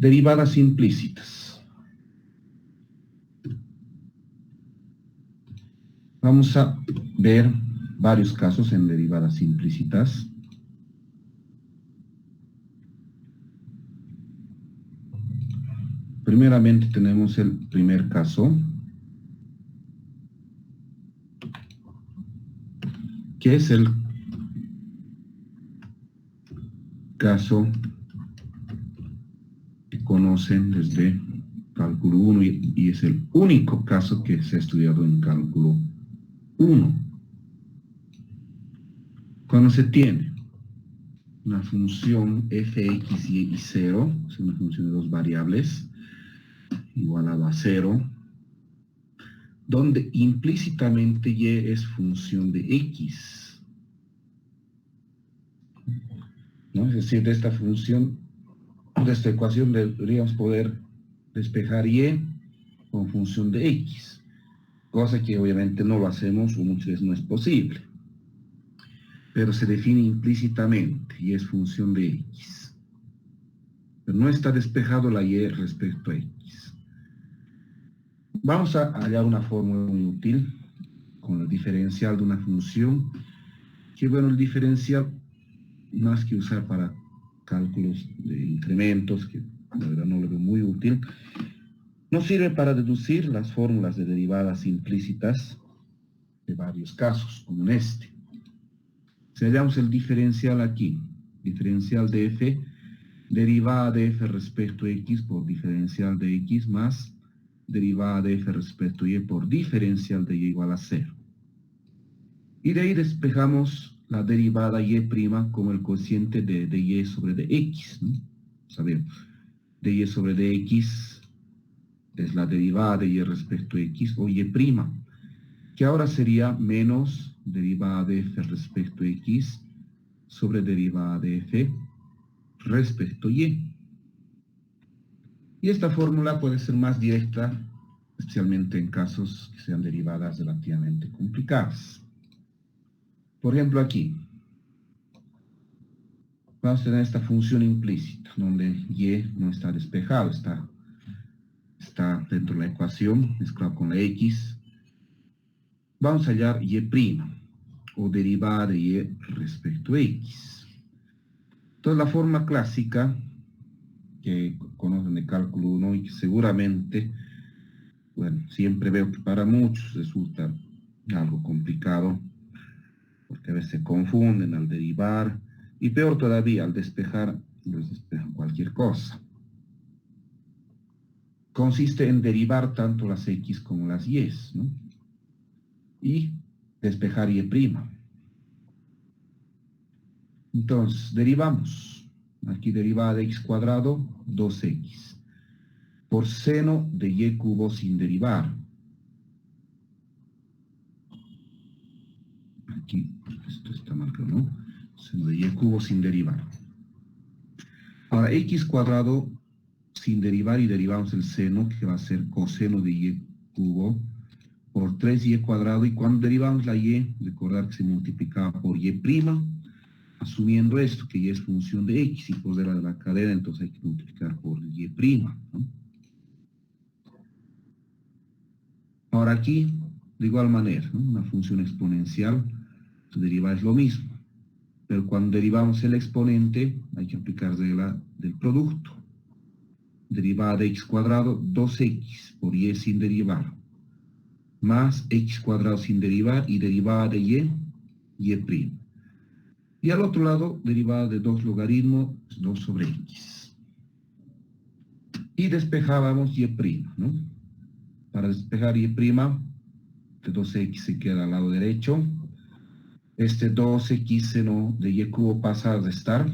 Derivadas implícitas. Vamos a ver varios casos en derivadas implícitas. Primeramente tenemos el primer caso, que es el caso que conocen desde cálculo 1 y es el único caso que se ha estudiado en cálculo 1. Cuando se tiene una función f(x), y 0, es una función de dos variables, igualado a 0, donde implícitamente y es función de x, ¿no? Es decir, de esta función, de esta ecuación deberíamos poder despejar y con función de x, cosa que obviamente no lo hacemos o muchas veces no es posible, pero se define implícitamente y es función de x, pero no está despejado la y respecto a x. Vamos a hallar una fórmula muy útil con el diferencial de una función, que bueno, el diferencial, más que usar para cálculos de incrementos, que la verdad no lo veo muy útil, nos sirve para deducir las fórmulas de derivadas implícitas de varios casos, como en este. Si hallamos el diferencial aquí, diferencial de f, derivada de f respecto a x por diferencial de x más derivada de f respecto a y por diferencial de y igual a 0. Y de ahí despejamos la derivada y' como el cociente de y sobre dx, ¿no? Sabemos, dy sobre dx es la derivada de y respecto a x, o y', que ahora sería menos derivada de f respecto a x sobre derivada de f respecto a y. Y esta fórmula puede ser más directa, especialmente en casos que sean derivadas relativamente complicadas. Por ejemplo, aquí vamos a tener esta función implícita, donde y no está despejado, está dentro de la ecuación, mezclado con la x. Vamos a hallar y', o derivada de y respecto a x. Entonces, la forma clásica que conocen de cálculo 1 y que seguramente, bueno, siempre veo que para muchos resulta algo complicado, porque a veces se confunden al derivar, y peor todavía, al despejar, les despejan cualquier cosa. Consiste en derivar tanto las x como las y, ¿no? Y despejar y'. Entonces, derivamos. Aquí derivada de x cuadrado, 2x. Por seno de y cubo sin derivar. Aquí, esto está marcado, ¿no? Seno de y cubo sin derivar. Ahora, x cuadrado sin derivar, y derivamos el seno, que va a ser coseno de y cubo, por 3y cuadrado, y cuando derivamos la y, recordar que se multiplicaba por y', asumiendo esto, que y es función de x, y por de la cadena, entonces hay que multiplicar por y', ¿no? Ahora aquí, de igual manera, ¿no? Una función exponencial, su derivada es lo mismo, pero cuando derivamos el exponente, hay que aplicar regla del producto. Derivada de x cuadrado, 2x por y sin derivar, más x cuadrado sin derivar, y derivada de y'. Y al otro lado, derivada de 2 logaritmos, 2 sobre x. Y despejábamos y', ¿no? Para despejar y', de 2x se queda al lado derecho. Este 2x seno de y cubo pasa a restar.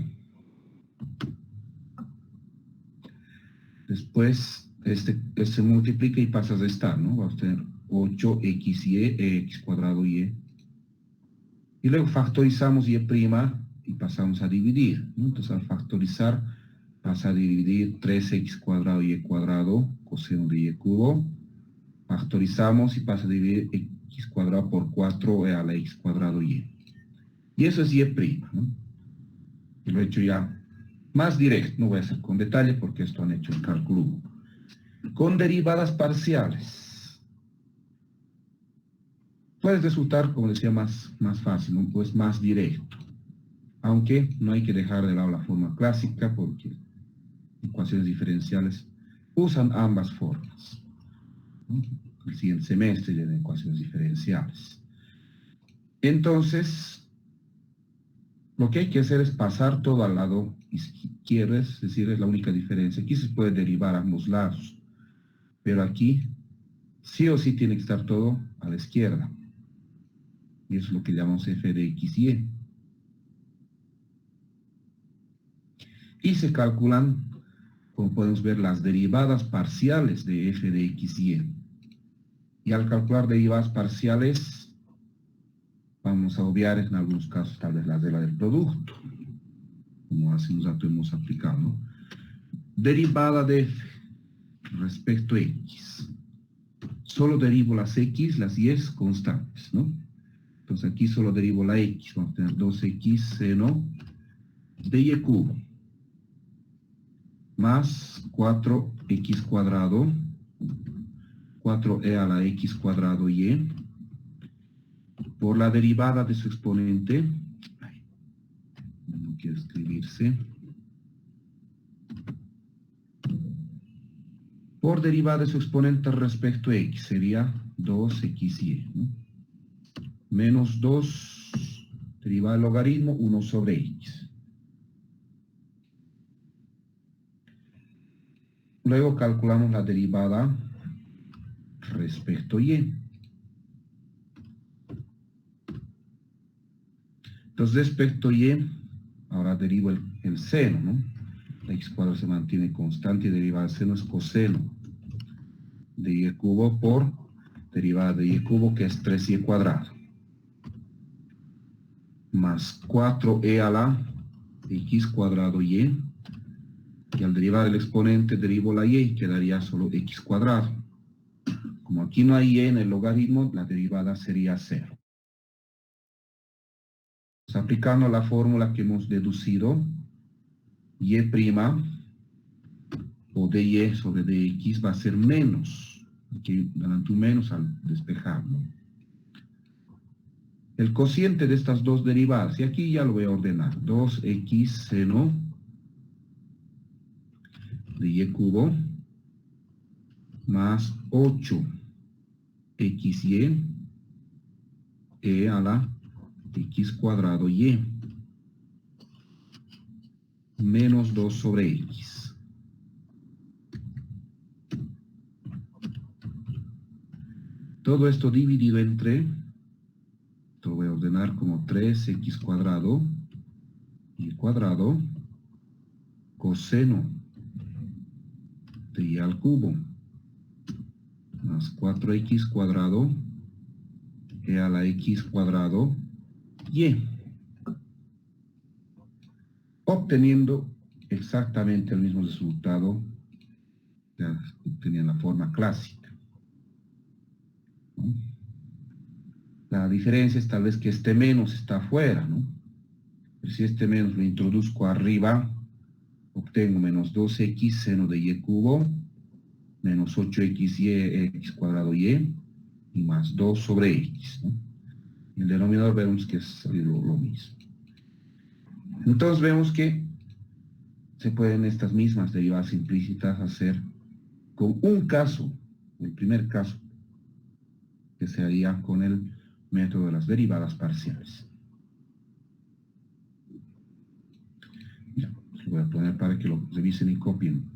Después, este se multiplica y pasa a restar, ¿no? Vamos a tener 8xy, x cuadrado y. Y luego factorizamos y' y pasamos a dividir, ¿no? Entonces, al factorizar, pasa a dividir 3x cuadrado y cuadrado, coseno de y cubo. Factorizamos y pasa a dividir x cuadrado por 4 a la x cuadrado y. Y eso es y', ¿no? Y lo he hecho ya más directo, no voy a hacer con detalle porque esto han hecho el cálculo. Con derivadas parciales. Puede resultar, como decía, más fácil, ¿no? Pues más directo. Aunque no hay que dejar de lado la forma clásica porque ecuaciones diferenciales usan ambas formas, ¿no? El siguiente semestre de ecuaciones diferenciales. Entonces, lo que hay que hacer es pasar todo al lado izquierdo, es decir, es la única diferencia. Aquí se puede derivar a ambos lados, pero aquí sí o sí tiene que estar todo a la izquierda. Y eso es lo que llamamos f de x y y. Y se calculan, como podemos ver, las derivadas parciales de f de x y y. Y al calcular derivadas parciales, vamos a obviar en algunos casos tal vez la de la del producto, como hace un rato hemos aplicado, ¿no? Derivada de f respecto a x. Solo derivo las x, las y constantes, ¿no? Entonces aquí solo derivo la x, vamos a tener 2x seno de y cubo más 4x cuadrado, 4e a la x cuadrado y por la derivada de su exponente, no quiere escribirse, por derivada de su exponente respecto a x, sería 2xy, ¿no? Menos 2, derivada del logaritmo, 1 sobre x. Luego calculamos la derivada respecto a y. Entonces, respecto a y, ahora derivo el seno, ¿no? La x cuadrado se mantiene constante y derivada del seno es coseno de y cubo por derivada de y cubo, que es 3y cuadrado, más 4e a la x cuadrado y al derivar el exponente derivo la y, quedaría solo x cuadrado. Como aquí no hay y en el logaritmo, la derivada sería 0. Pues aplicando la fórmula que hemos deducido, y' o dy sobre dx va a ser menos. Aquí adelante un menos al despejarlo. El cociente de estas dos derivadas, y aquí ya lo voy a ordenar, 2x seno de y cubo más 8xy e a la x cuadrado y menos 2 sobre x. Todo esto dividido entre, lo voy a ordenar como 3x cuadrado y cuadrado coseno de y al cubo más 4x cuadrado e a la x cuadrado y, obteniendo exactamente el mismo resultado que obtenía en la forma clásica, ¿no? La diferencia es tal vez que este menos está afuera, ¿no? Pero si este menos lo introduzco arriba, obtengo menos 2x seno de y cubo menos 8xy x cuadrado y más 2 sobre x, ¿no? En el denominador vemos que es lo mismo. Entonces vemos que se pueden estas mismas derivadas implícitas hacer con un caso, el primer caso, que se haría con el método de las derivadas parciales. Ya, lo voy a poner para que lo revisen y copien.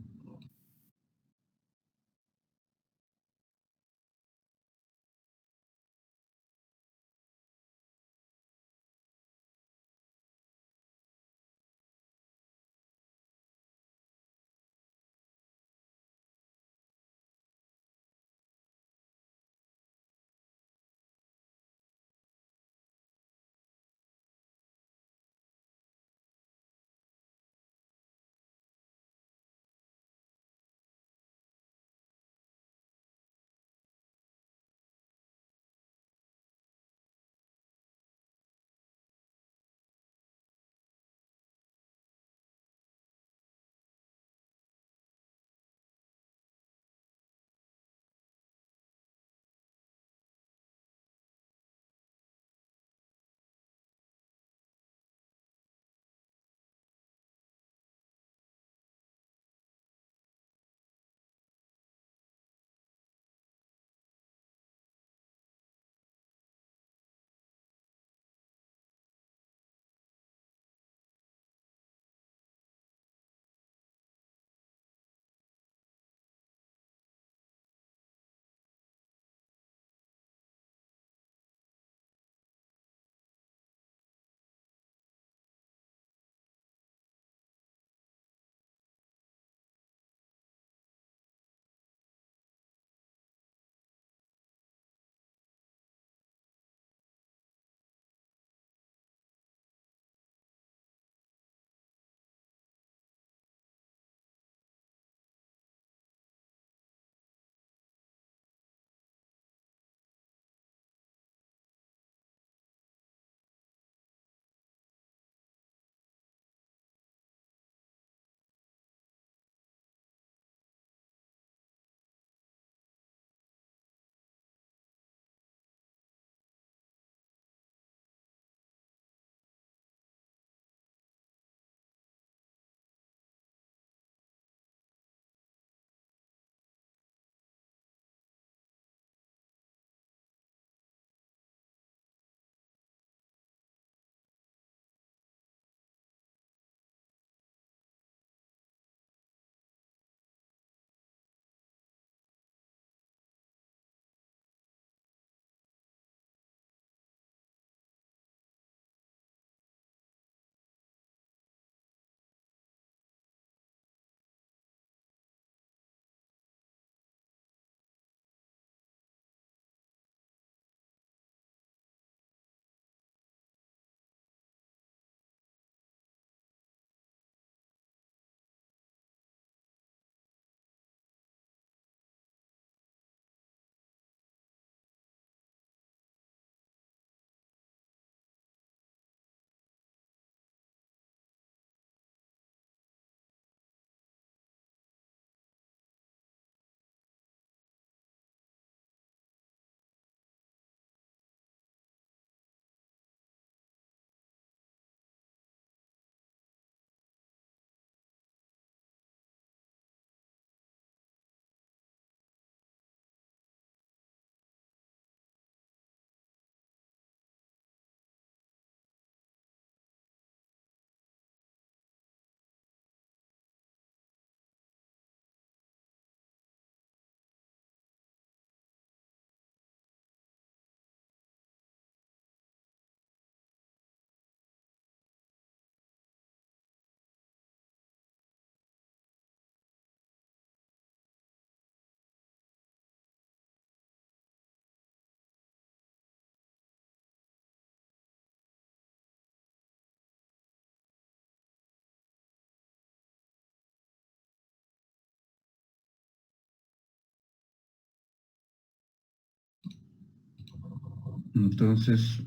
Entonces,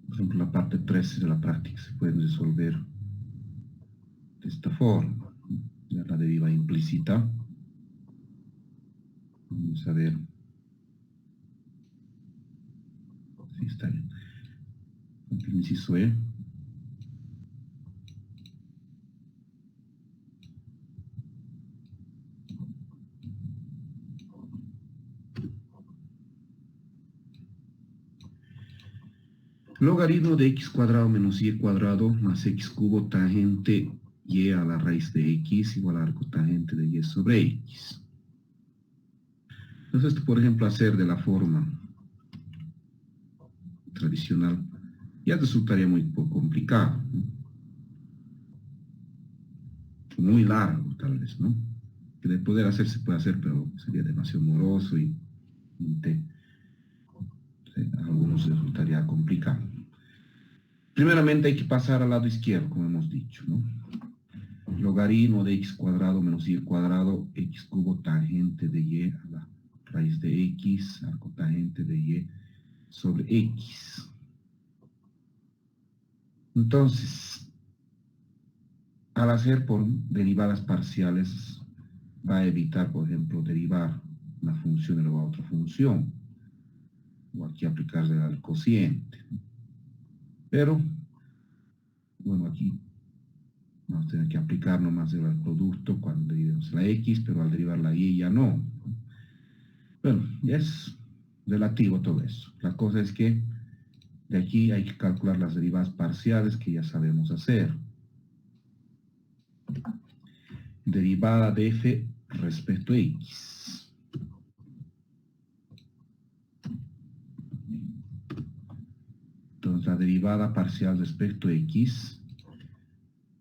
por ejemplo, la parte 13 de la práctica se puede resolver de esta forma. Ya la deriva implícita. Vamos a ver. Sí, está bien. El inciso E. Logaritmo de x cuadrado menos y cuadrado más x cubo tangente y a la raíz de x igual a cotangente de y sobre x. Entonces, esto, por ejemplo, hacer de la forma tradicional ya resultaría muy poco complicado, ¿no? Muy largo, tal vez, ¿no? Que de poder hacer se puede hacer, pero sería demasiado moroso y a algunos resultaría complicado. Primeramente hay que pasar al lado izquierdo, como hemos dicho, ¿no? Logaritmo de x cuadrado menos y cuadrado, x cubo tangente de y a la raíz de x, al cotangente de y sobre x. Entonces, al hacer por derivadas parciales, va a evitar, por ejemplo, derivar una función elevada a otra función, o aquí aplicarle al cociente. Pero, bueno, aquí vamos a tener que aplicar nomás el producto cuando derivemos la x, pero al derivar la y ya no. Bueno, es relativo todo eso. La cosa es que de aquí hay que calcular las derivadas parciales que ya sabemos hacer. Derivada de f respecto a x. Entonces la derivada parcial respecto a x,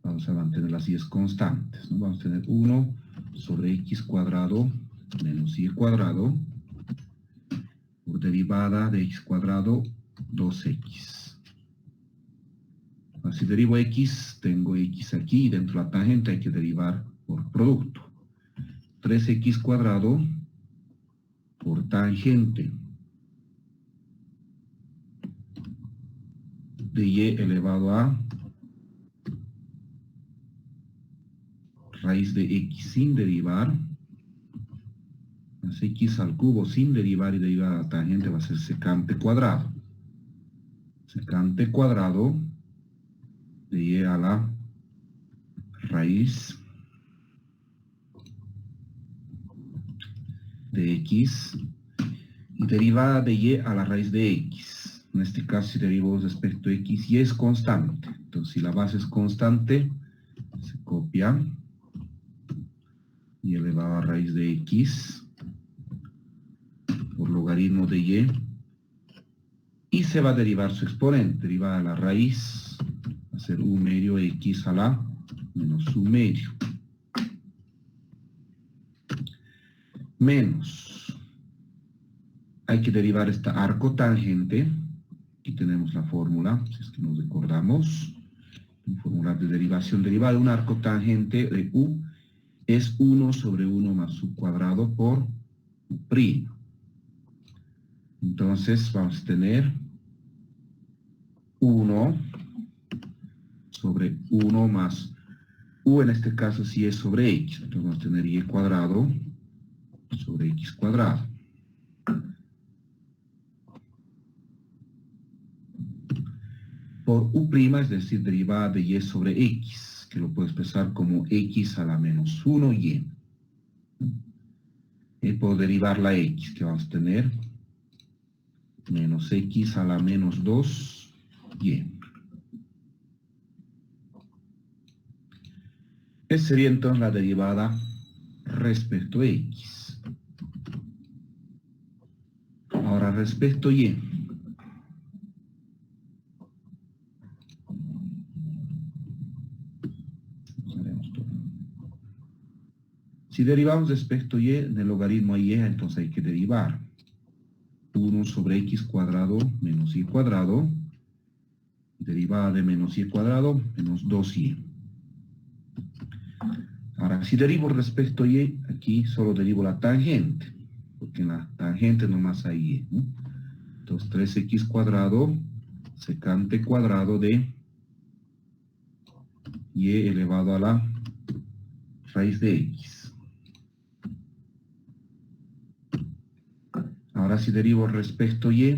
vamos a mantenerla así, es constantes, ¿no? Vamos a tener 1 sobre x cuadrado menos y cuadrado por derivada de x cuadrado 2x. Si derivo x, tengo x aquí, y dentro de la tangente hay que derivar por producto. 3x cuadrado por tangente de y elevado a raíz de x sin derivar, más x al cubo sin derivar y derivar a la tangente va a ser secante cuadrado. Secante cuadrado de y a la raíz de x y derivada de y a la raíz de x. En este caso, si derivo respecto a x, y es constante. Entonces, si la base es constante, se copia y elevado a raíz de x por logaritmo de y se va a derivar su exponente. Derivada a la raíz va a ser 1 medio x a la menos 1 medio. Menos. Hay que derivar esta arcotangente. Aquí tenemos la fórmula, si es que nos recordamos. Fórmula de derivación derivada de un arcotangente de u es 1 sobre 1 más u cuadrado por u'. Entonces vamos a tener 1 sobre 1 más u, en este caso sí es sobre x. Entonces vamos a tener y cuadrado sobre x cuadrado. Por u', es decir, derivada de y sobre x, que lo puedo expresar como x a la menos 1 y. Y puedo derivar la x, que vamos a tener menos x a la menos 2 y. Esa sería entonces la derivada respecto a x. Ahora respecto a y. Si derivamos respecto a y en el logaritmo a y, entonces hay que derivar 1 sobre x cuadrado menos y cuadrado, derivada de menos y cuadrado menos 2y. Ahora, si derivo respecto a y, aquí solo derivo la tangente, porque en la tangente nomás hay y, ¿no? Entonces 3x cuadrado secante cuadrado de y elevado a la raíz de x. Ahora si derivo respecto a y,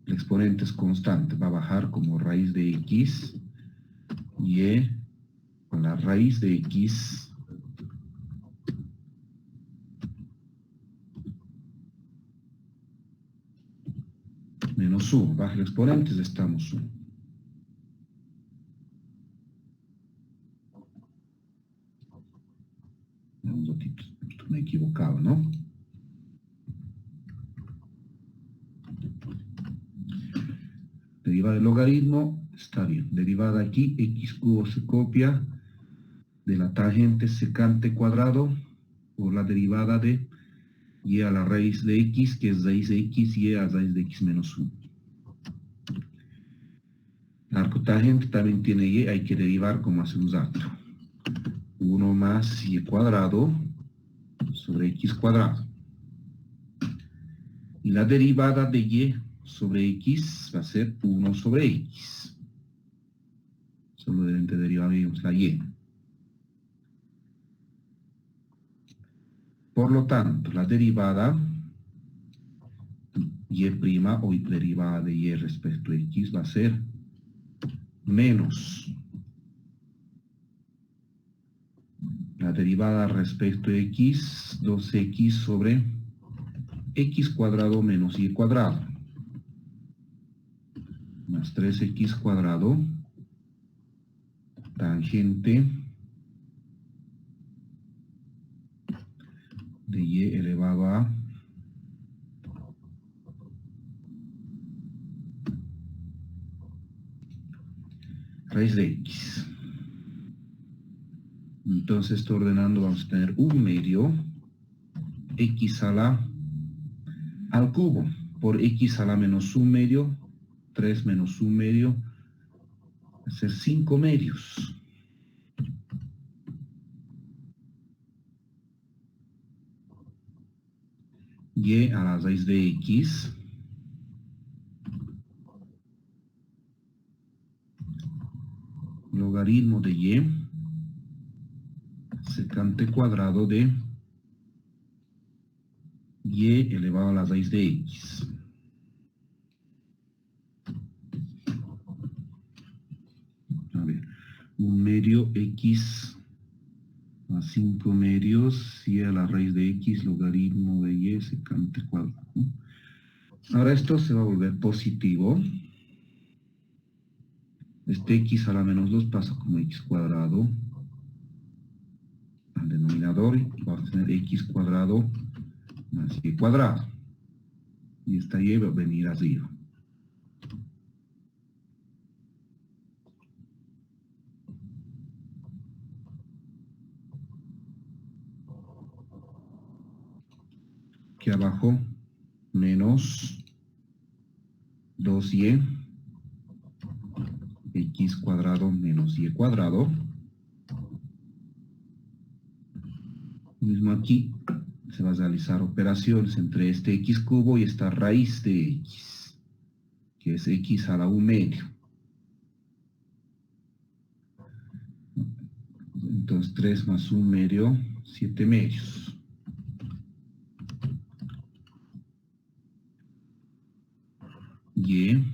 el exponente es constante, va a bajar como raíz de x, y con la raíz de x menos 1. Baja el exponente, estamos 1. Me he equivocado, ¿no? Derivada del logaritmo, está bien. Derivada aquí, x cubo se copia de la tangente secante cuadrado por la derivada de y a la raíz de x, que es raíz de x, y a raíz de x menos 1. La arcotangente también tiene y, hay que derivar como hace un rato. 1 más y cuadrado sobre x cuadrado. Y la derivada de y sobre x va a ser 1 sobre x. Solo deben de derivar la y. Por lo tanto, la derivada y' o derivada de y respecto a x va a ser menos la derivada respecto a x, 2x sobre x cuadrado menos y cuadrado, más 3x cuadrado, tangente de y elevado a raíz de x. Entonces, estoy ordenando, vamos a tener 1 medio x a la al cubo por x a la menos 1 medio, 3 menos 1 medio, va a ser 5 medios. Y a la raíz de x logaritmo de y secante cuadrado de y elevado a la raíz de x. A ver, 1 medio x más 5 medios y a la raíz de x logaritmo de y secante cuadrado. Ahora esto se va a volver positivo. Este x a la menos 2 pasa como x cuadrado al denominador y vamos a tener x cuadrado más y cuadrado. Y esta y va a venir arriba. Aquí abajo, menos 2y x cuadrado menos y cuadrado. Mismo aquí se va a realizar operaciones entre este x cubo y esta raíz de x, que es x a la 1 medio. Entonces 3 más 1 medio, 7 medios. Y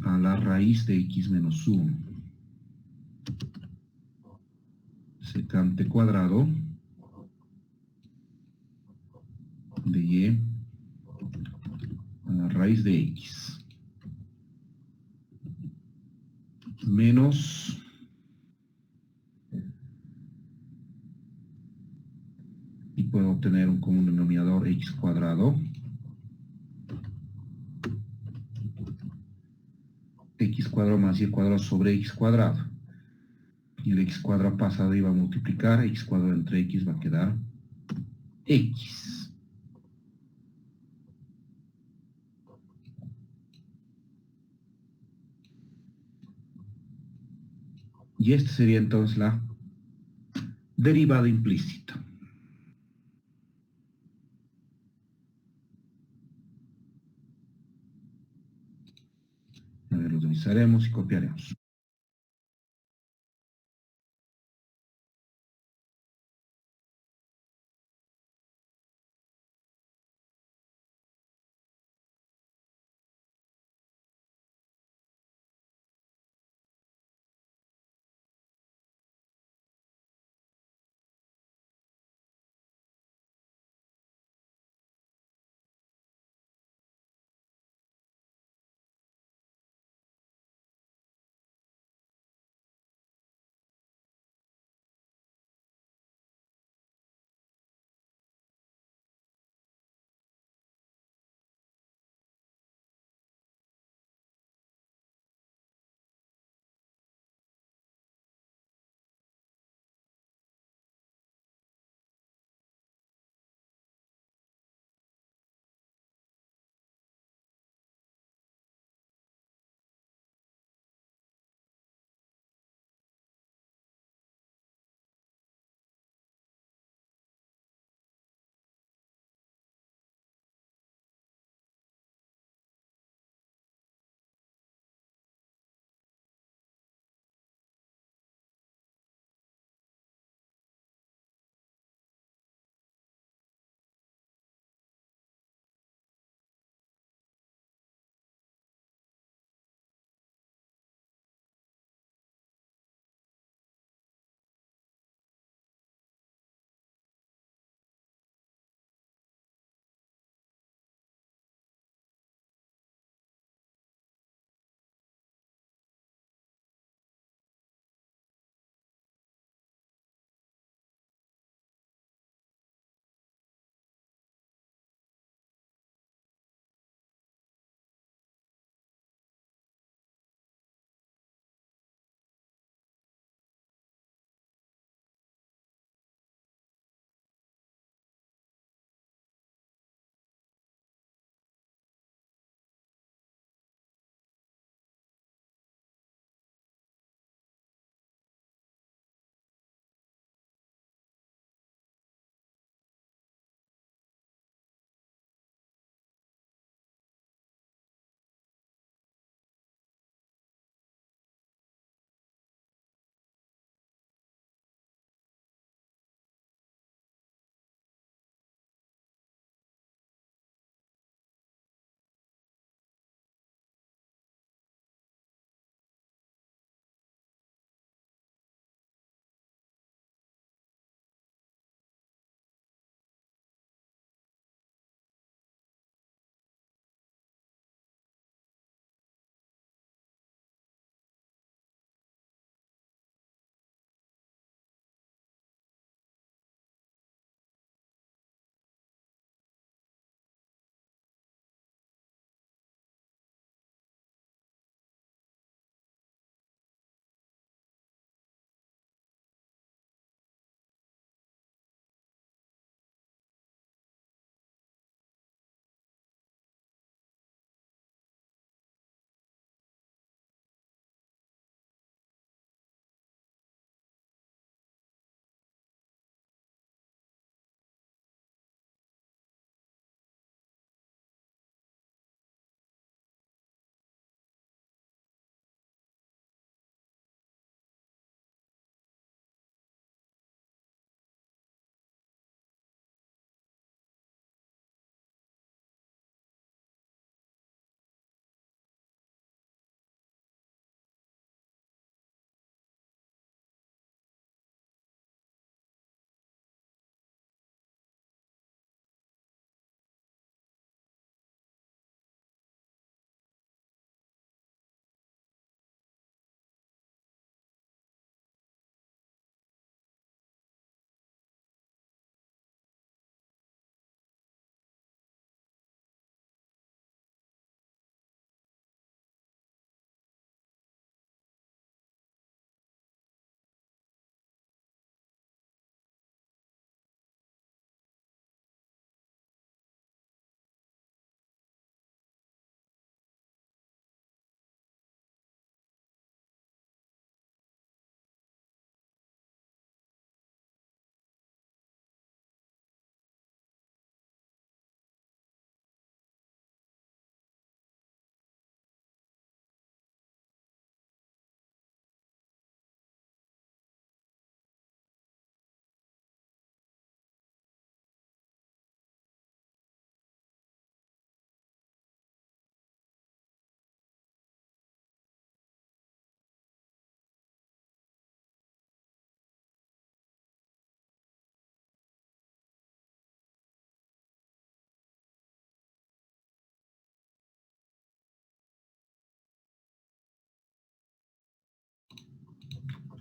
a la raíz de x menos 1. Secante cuadrado de y a la raíz de x. Menos y puedo obtener un común denominador x cuadrado. X cuadrado más y cuadrado sobre x cuadrado. Y el x cuadrado pasado iba a multiplicar, x cuadrado entre x va a quedar x. Y esta sería entonces la derivada implícita. A ver, lo utilizaremos y copiaremos.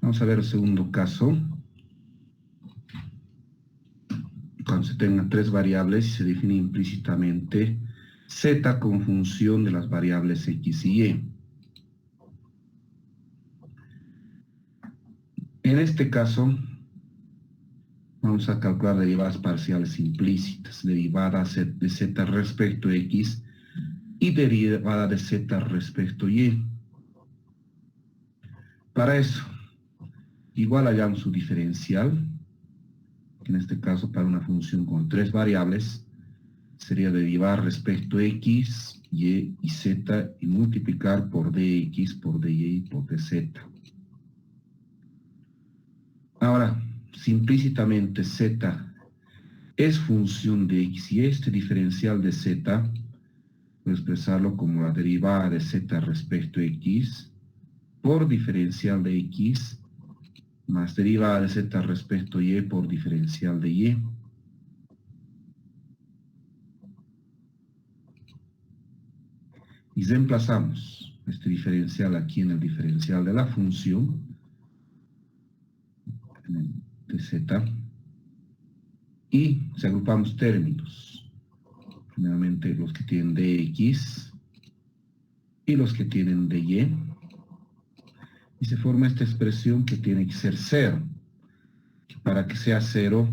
Vamos a ver el segundo caso. Cuando se tengan tres variables y se define implícitamente z como función de las variables x y y. En este caso, vamos a calcular derivadas parciales implícitas, derivada de z respecto a x y derivada de z respecto a y. Para eso, igual hallamos su diferencial, que en este caso para una función con tres variables sería derivar respecto a x, y y z y multiplicar por dx, por dy y por dz. Ahora, si implícitamente z es función de x y este diferencial de z, voy a expresarlo como la derivada de z respecto a x por diferencial de x más derivada de z respecto a y por diferencial de y. Y reemplazamos este diferencial aquí en el diferencial de la función de z y se agrupamos términos. Primeramente los que tienen dx y los que tienen dy. Y se forma esta expresión que tiene que ser 0. Para que sea 0,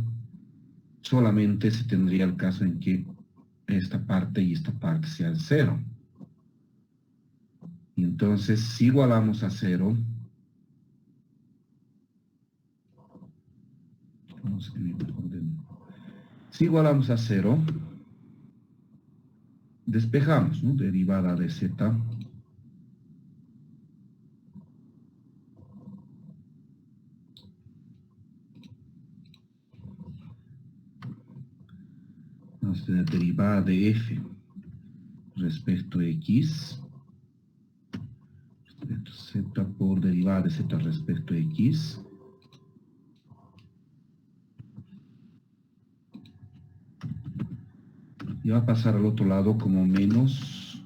solamente se tendría el caso en que esta parte y esta parte sean 0. Y entonces, si igualamos a 0, si igualamos a 0, despejamos, ¿no? Derivada de z vamos a tener derivada de f respecto a x, z por derivada de z respecto a x, y va a pasar al otro lado como menos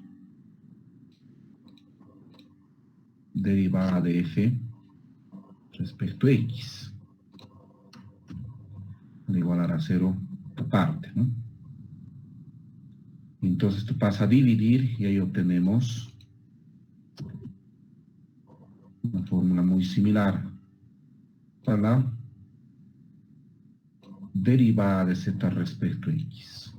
derivada de f respecto a x, al igualar a 0 esta parte, ¿no? Entonces esto pasa a dividir y ahí obtenemos una fórmula muy similar para la derivada de z respecto a x.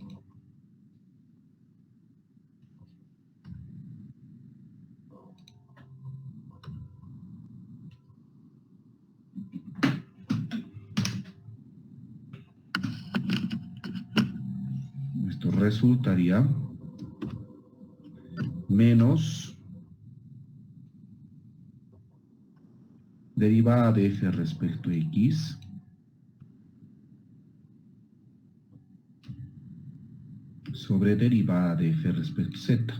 Esto resultaría menos derivada de f respecto a x sobre derivada de f respecto a z.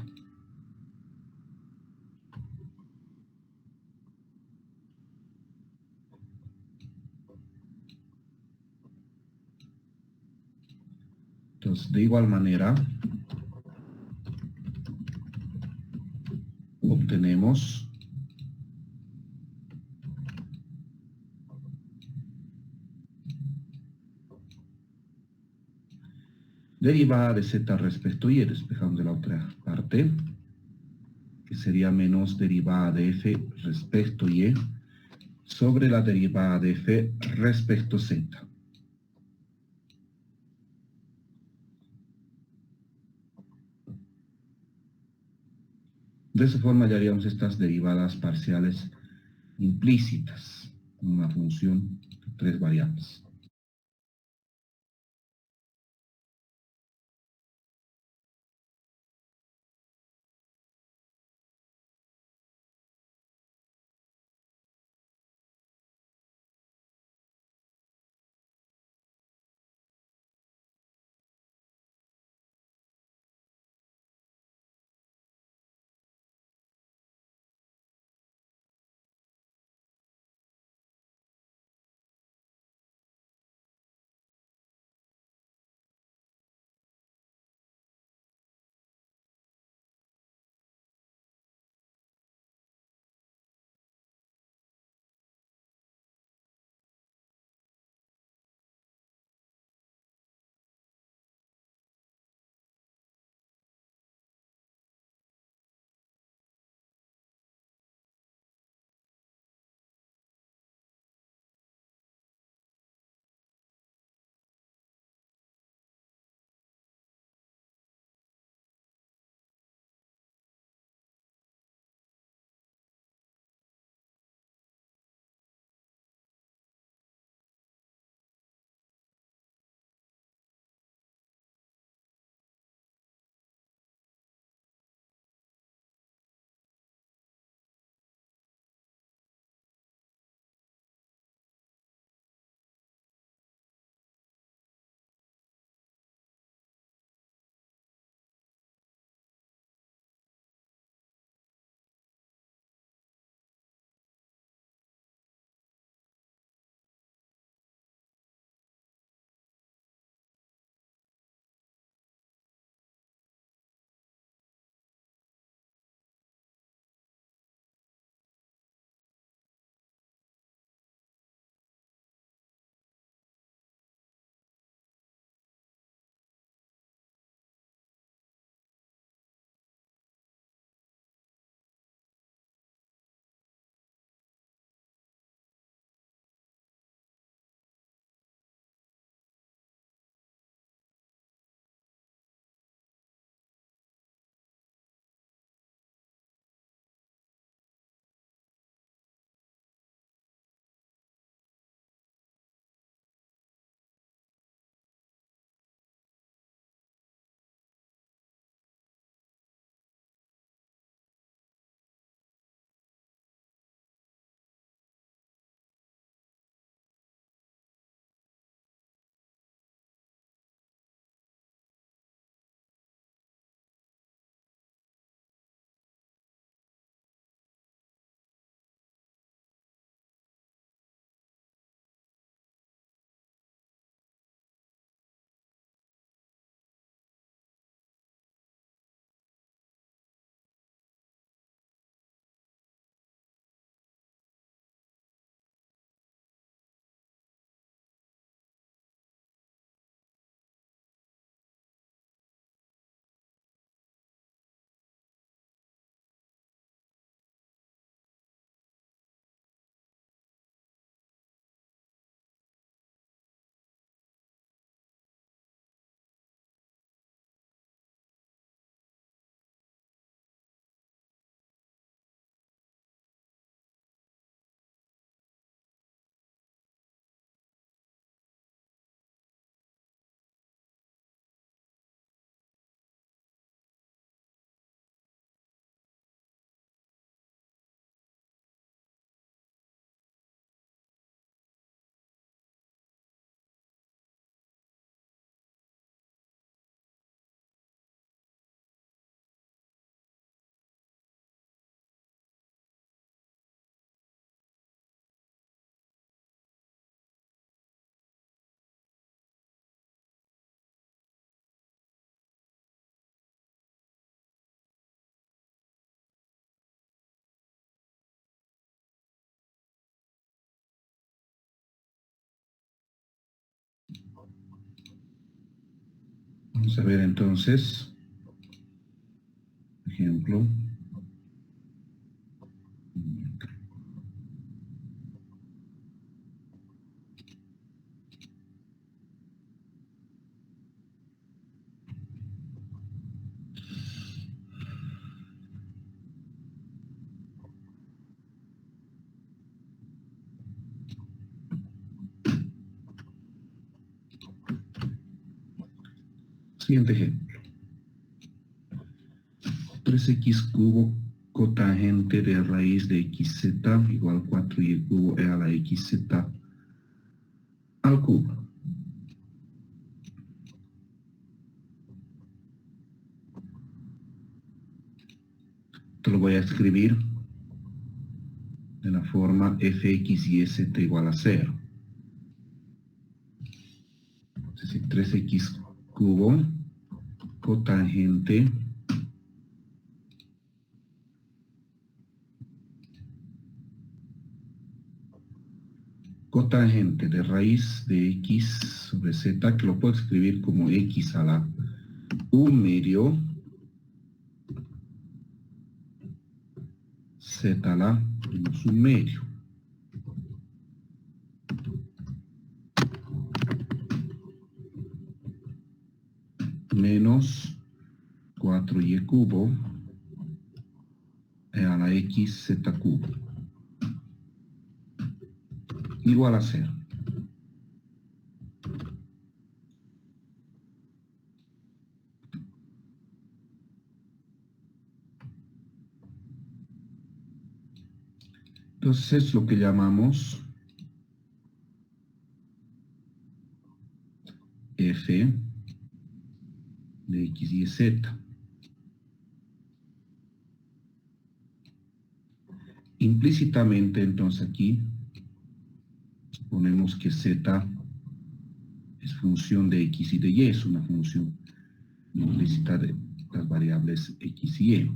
Entonces, de igual manera, obtenemos derivada de z respecto a y, despejamos de la otra parte, que sería menos derivada de f respecto a y sobre la derivada de f respecto a z. De esa forma hallaríamos estas derivadas parciales implícitas en una función de tres variables. Vamos a ver entonces, ejemplo. Siguiente ejemplo. 3x cubo cotangente de raíz de xz igual 4y cubo e a la xz al cubo. Te lo voy a escribir de la forma fx y z igual a 0. Es decir, 3x cubo cotangente de raíz de x sobre z, que lo puedo escribir como x a la 1/2 z a la menos 1/2 menos 4y cubo e a la xz cubo igual a 0. Entonces es lo que llamamos f de x y z. Implícitamente, entonces aquí suponemos que z es función de x y de y, es una función implícita de las variables x y y.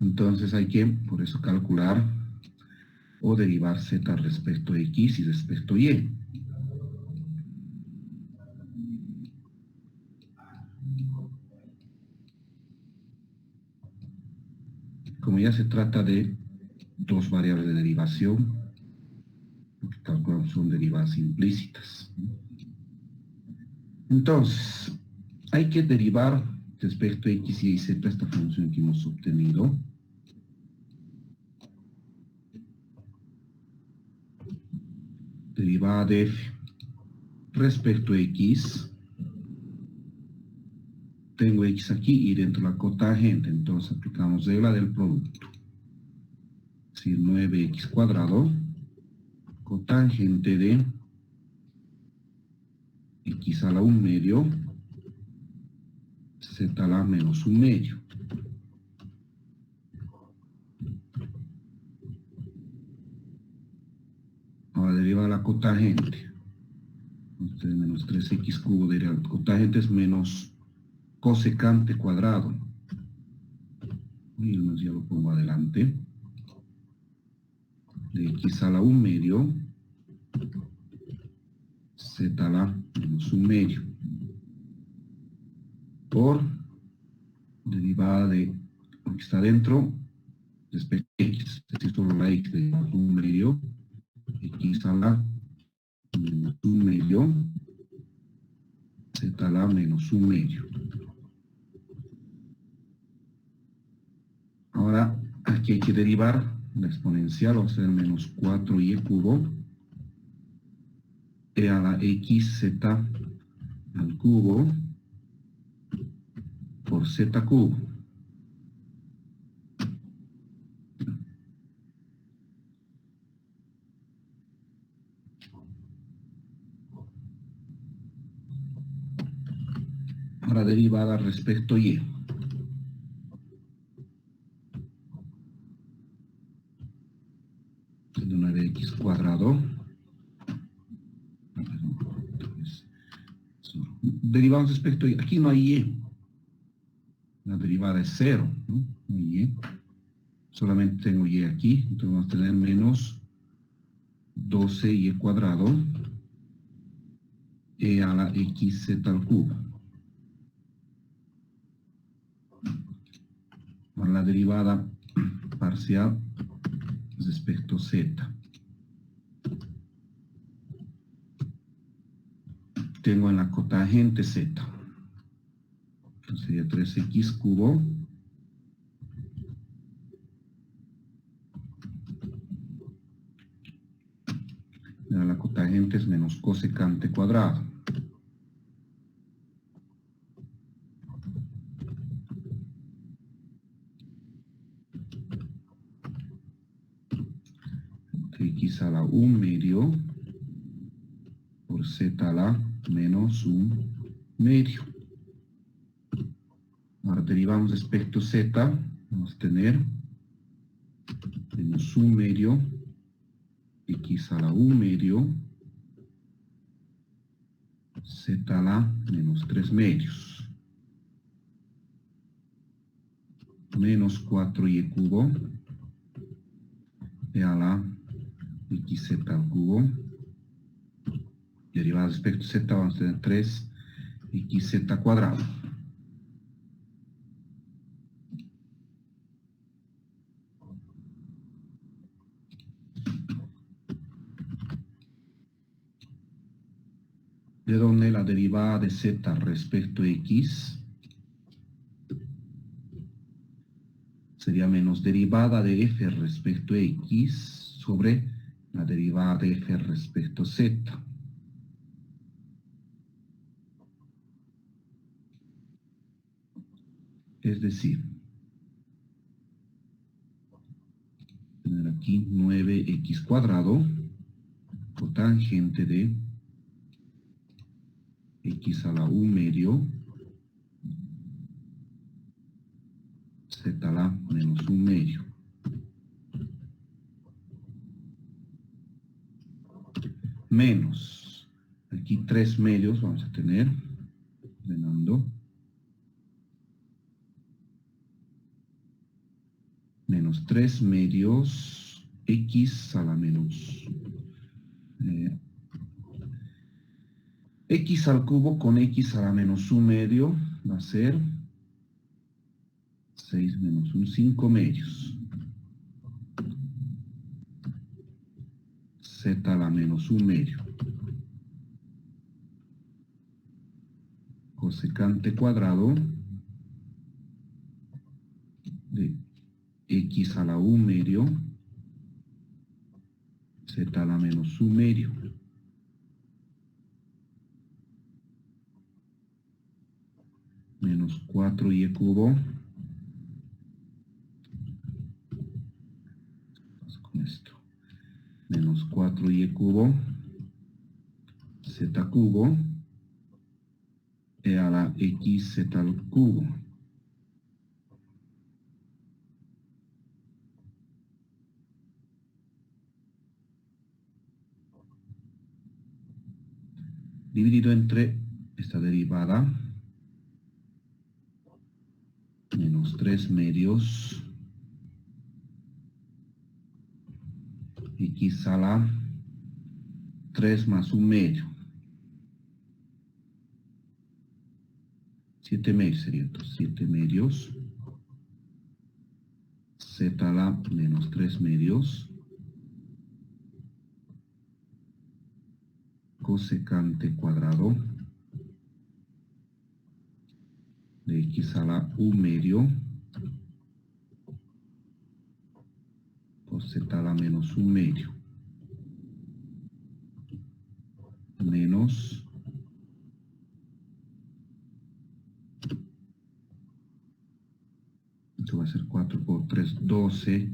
Entonces hay que, por eso, calcular o derivar z respecto a x y respecto a y. Como ya se trata de dos variables de derivación, lo que calculamos son derivadas implícitas. Entonces, hay que derivar respecto a x y z esta función que hemos obtenido. Derivada de f respecto a x. Tengo x aquí y dentro la cotangente, entonces aplicamos regla del producto. Es decir, 9x cuadrado cotangente de x a la 1/2 z a la menos 1/2. Ahora deriva la cotangente. Entonces, menos 3x cubo de la cotangente es menos cosecante cuadrado. Y el menos ya lo pongo adelante. De x a la 1/2 z a la menos 1/2 por derivada de lo que está dentro respecto a x, es decir, solo la x de 1/2 x a la menos 1/2 z a la menos 1/2. Ahora aquí hay que derivar la exponencial, va a ser menos 4y cubo e a la xz al cubo por z cubo. Ahora derivada respecto a y. De 9x cuadrado. Derivamos respecto a y. Aquí no hay y. La derivada es 0, ¿no? No hay y. solamente tengo y aquí, entonces vamos a tener menos 12y cuadrado e a la xz al cubo. Ahora la derivada parcial respecto a z. Tengo en la cotangente z. Entonces sería 3x cubo la cotangente es menos cosecante cuadrado. X a la 1 medio por z a la menos 1 medio. Ahora derivamos respecto a z, vamos a tener menos 1 medio, x a la 1 medio, z a la menos 3 medios, menos 4y cubo, e a la xz al cubo, derivada respecto a z vamos a tener 3xz cuadrado. De donde la derivada de z respecto a x sería menos derivada de f respecto a x sobre la derivada de f respecto a z. Es decir, tener aquí 9x cuadrado cotangente de x a la 1 medio z a la menos 1 medio. Menos, aquí 3 medios vamos a tener, ordenando, menos 3 medios x a la menos x al cubo con x a la menos 1 medio va a ser 6 menos 1, 5 medios. Z a la menos 1 medio. Cosecante cuadrado de x a la 1 medio, z a la menos 1 medio. Menos 4y cubo. Vamos con esto. Menos 4y cubo, z cubo, e a la xz al cubo. Dividido entre esta derivada, menos 3 medios, x a la 3 más 1 medio. 7 medios sería entonces 7 medios, z a la menos 3 medios, cosecante cuadrado de x a la 1 medio por z a la menos 1 medio menos esto va a ser 4 por 3, 12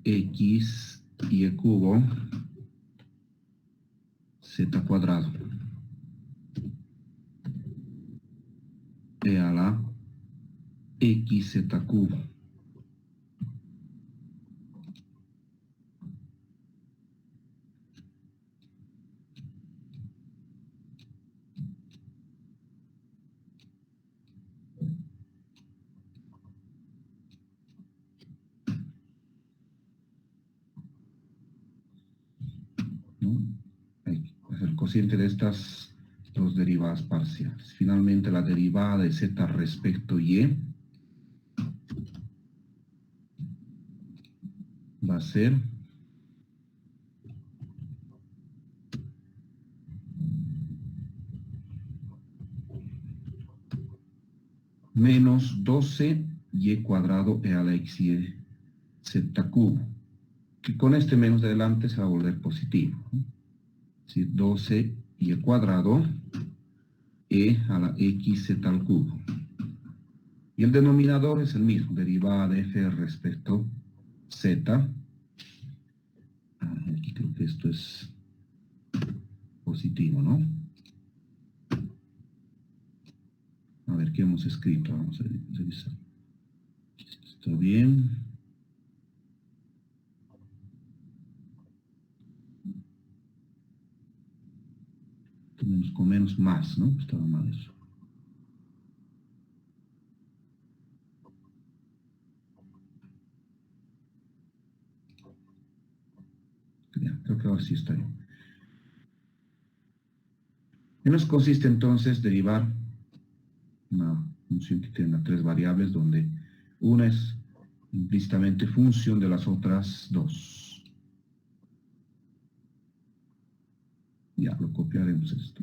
x y el cubo z cuadrado e a la xz cubo. cociente de estas dos derivadas parciales. Finalmente, la derivada de z respecto a y va a ser menos 12y cuadrado e a la x y z cubo, que con este menos de adelante se va a volver positivo, ¿no? Es decir, 12y cuadrado e a la x z al cubo. Y el denominador es el mismo, derivada de f respecto z. Aquí creo que esto es positivo, ¿no? A ver qué hemos escrito, vamos a revisar. Está bien. Menos con menos más, ¿no? Estaba mal eso. Ya, creo que ahora sí está bien. En eso consiste entonces derivar una función que tenga tres variables, donde una es implícitamente función de las otras dos. Ya, lo copiaremos esto.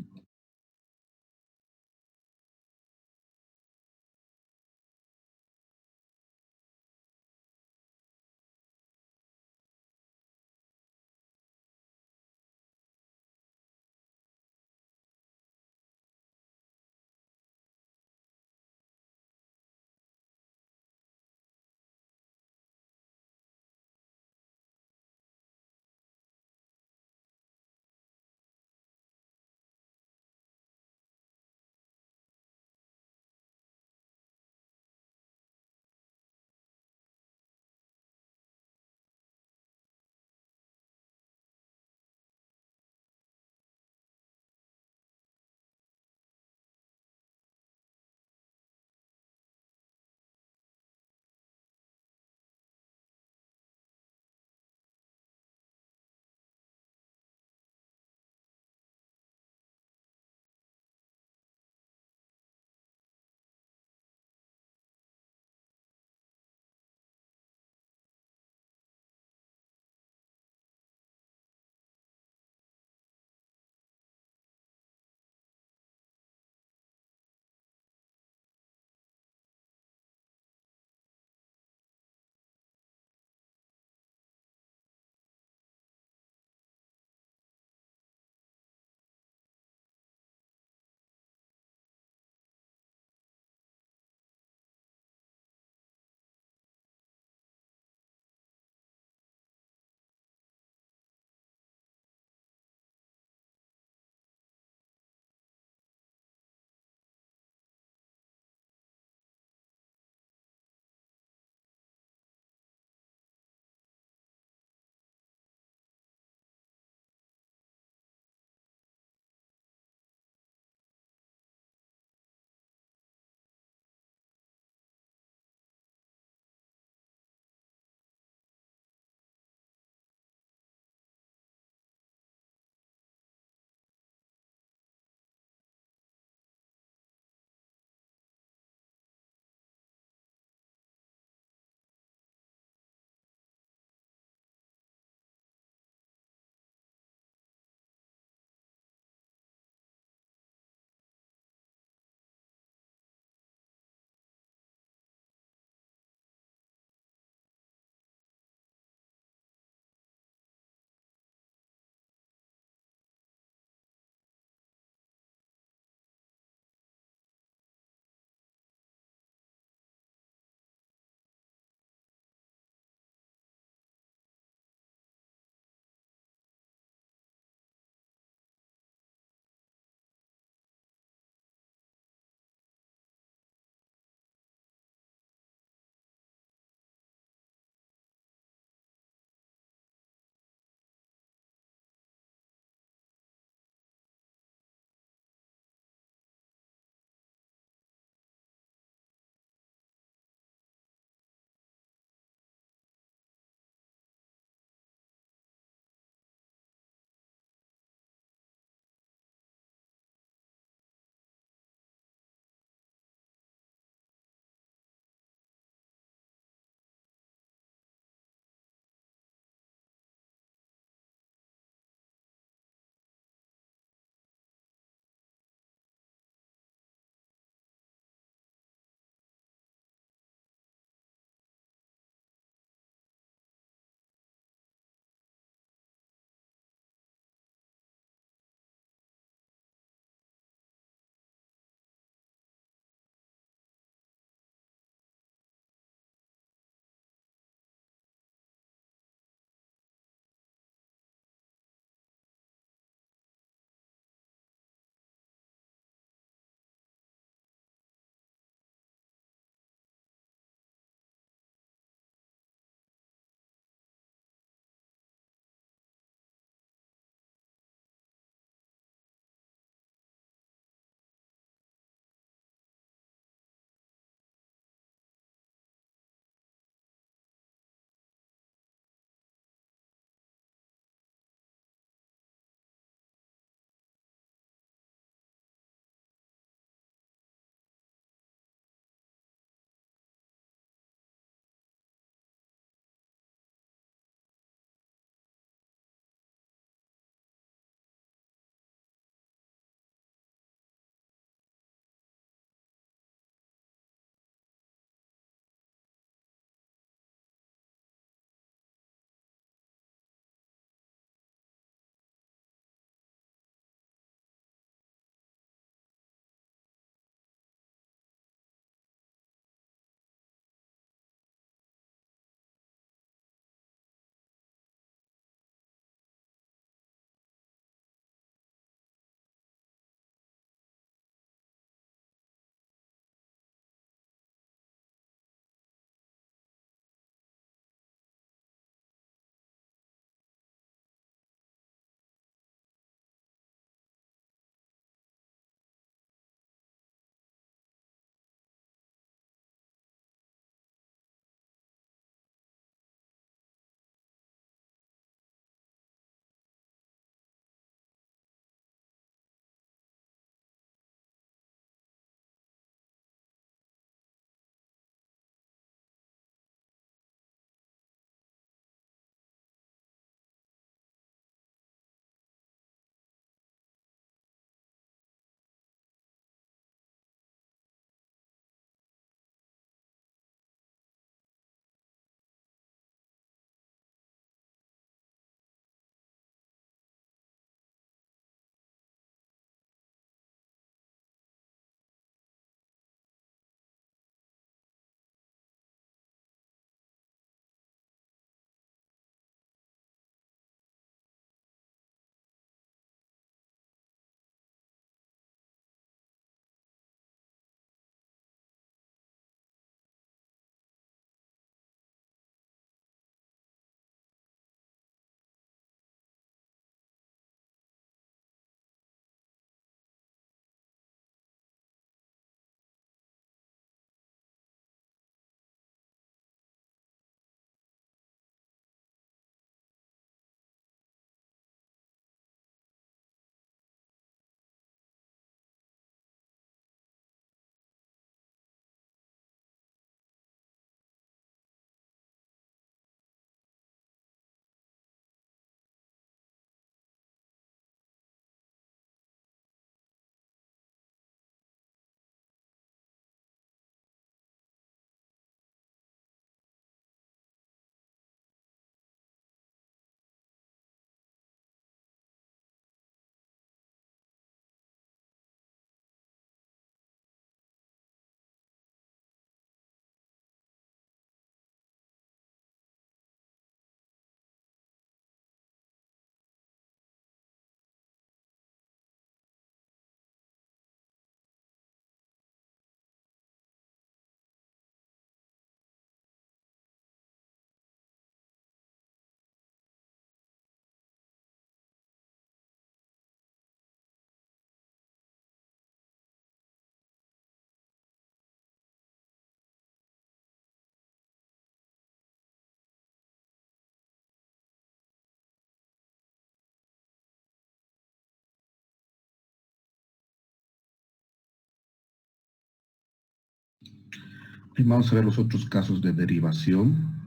Y vamos a ver los otros casos de derivación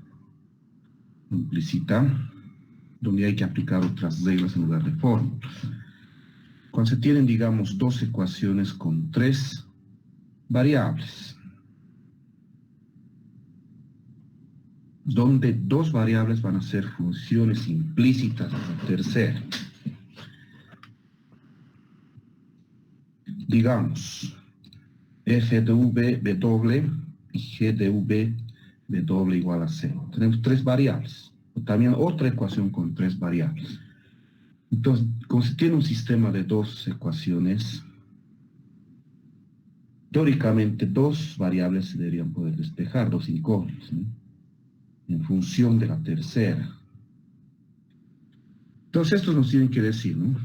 implícita, donde hay que aplicar otras reglas en lugar de fórmulas. Cuando se tienen, digamos, dos ecuaciones con tres variables, donde dos variables van a ser funciones implícitas de la tercera. Digamos, f de v, w y g de v, w igual a 0. Tenemos tres variables. También otra ecuación con tres variables. Entonces, como se tiene un sistema de dos ecuaciones, teóricamente dos variables se deberían poder despejar, dos incógnitas, ¿no? En función de la tercera. Entonces, estos nos tienen que decir, ¿no?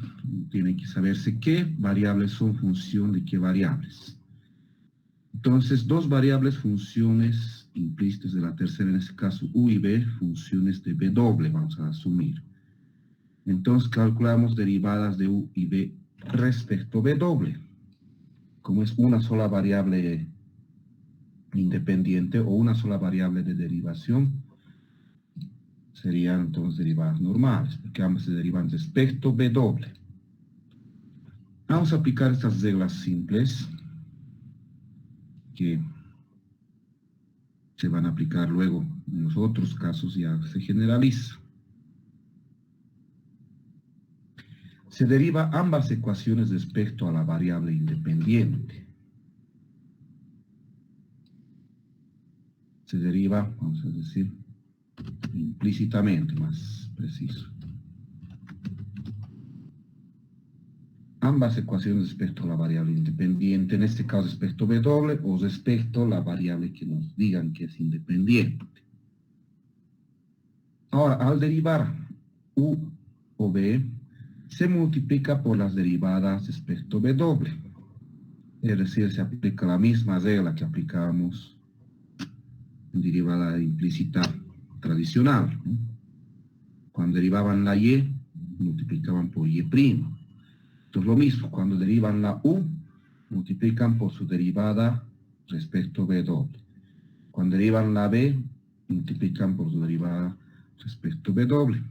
Tienen que saberse qué variables son función de qué variables. Entonces, dos variables funciones implícitas de la tercera, en este caso u y b, funciones de w, vamos a asumir. Entonces, calculamos derivadas de u y b respecto a w. Como es una sola variable independiente o una sola variable de derivación, serían entonces derivadas normales, porque ambas se derivan respecto a w. Vamos a aplicar estas reglas simples que se van a aplicar luego en los otros casos, ya se generaliza. Se deriva ambas ecuaciones respecto a la variable independiente. Se deriva, vamos a decir, implícitamente, más preciso. Ambas ecuaciones respecto a la variable independiente, en este caso respecto a w o respecto a la variable que nos digan que es independiente. Ahora, al derivar u o b, se multiplica por las derivadas respecto a w. Es decir, se aplica la misma regla que aplicábamos en derivada implícita tradicional, ¿no? Cuando derivaban la y, multiplicaban por y'. Entonces lo mismo, cuando derivan la u, multiplican por su derivada respecto a w. Cuando derivan la b, multiplican por su derivada respecto a w.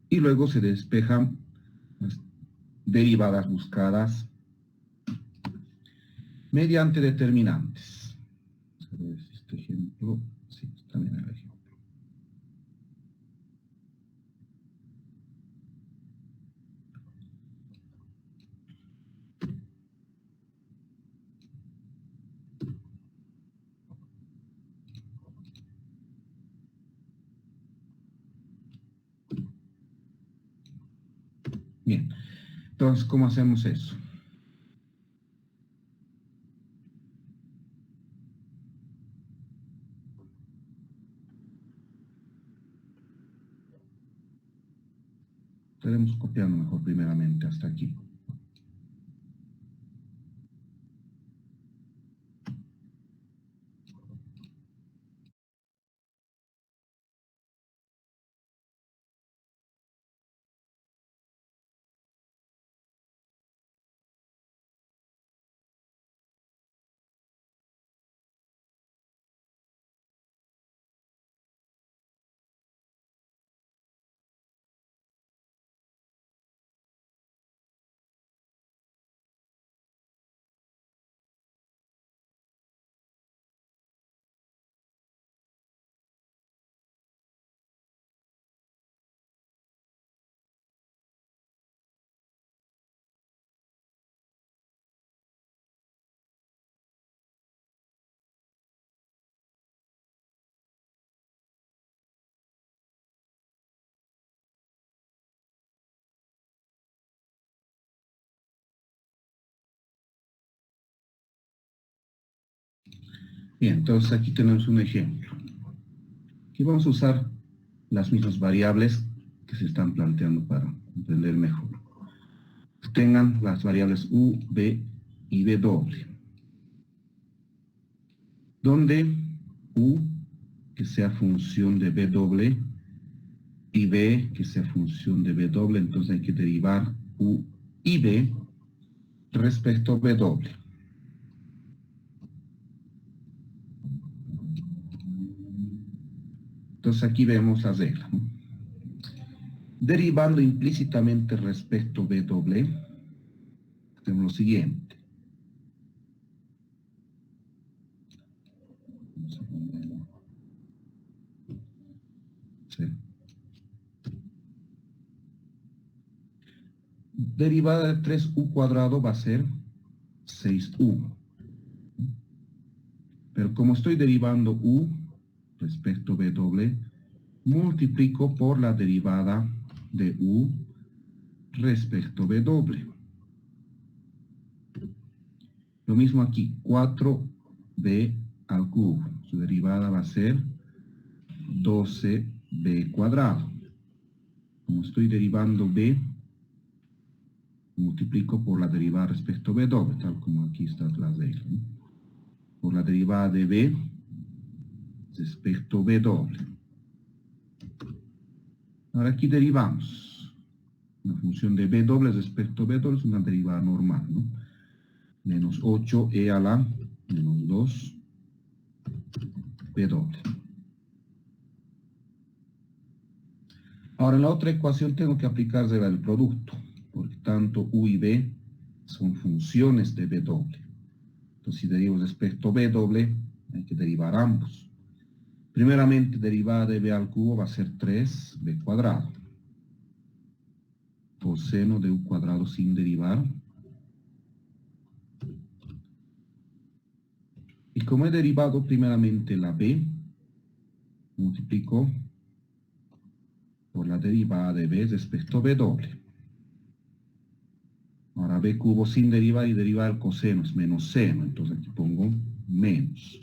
Y luego se despejan las derivadas buscadas mediante determinantes. Vamos a ver si este ejemplo, sí, también el ejemplo. Bien, entonces, ¿cómo hacemos eso? Estaremos copiando mejor primeramente hasta aquí. Bien, entonces aquí tenemos un ejemplo. Aquí vamos a usar las mismas variables que se están planteando para entender mejor. Tengan las variables u, b y w. Donde u que sea función de w y b que sea función de w, entonces hay que derivar u y b respecto a w. Entonces aquí vemos la regla, ¿no? Derivando implícitamente respecto B doble, tenemos lo siguiente. Sí. Derivada de 3u cuadrado va a ser 6u. Pero como estoy derivando u respecto a b doble, multiplico por la derivada de u respecto a b doble. Lo mismo aquí, 4b al cubo. Su derivada va a ser 12b cuadrado. Como estoy derivando b, multiplico por la derivada respecto a b doble, tal como aquí está la regla, ¿no? Por la derivada de b respecto a b doble. Ahora aquí derivamos. La función de b doble respecto a b doble es una derivada normal, ¿no? Menos 8e a la menos 2 b doble. Ahora en la otra ecuación tengo que aplicar regla del producto, porque tanto u y b son funciones de b doble. Entonces si derivo respecto a b doble, hay que derivar ambos. Primeramente, derivada de b al cubo va a ser 3b cuadrado. Coseno de u cuadrado sin derivar. Y como he derivado primeramente la b, multiplico por la derivada de b respecto a b doble. Ahora b cubo sin derivar y derivar el coseno es menos seno. Entonces aquí pongo menos.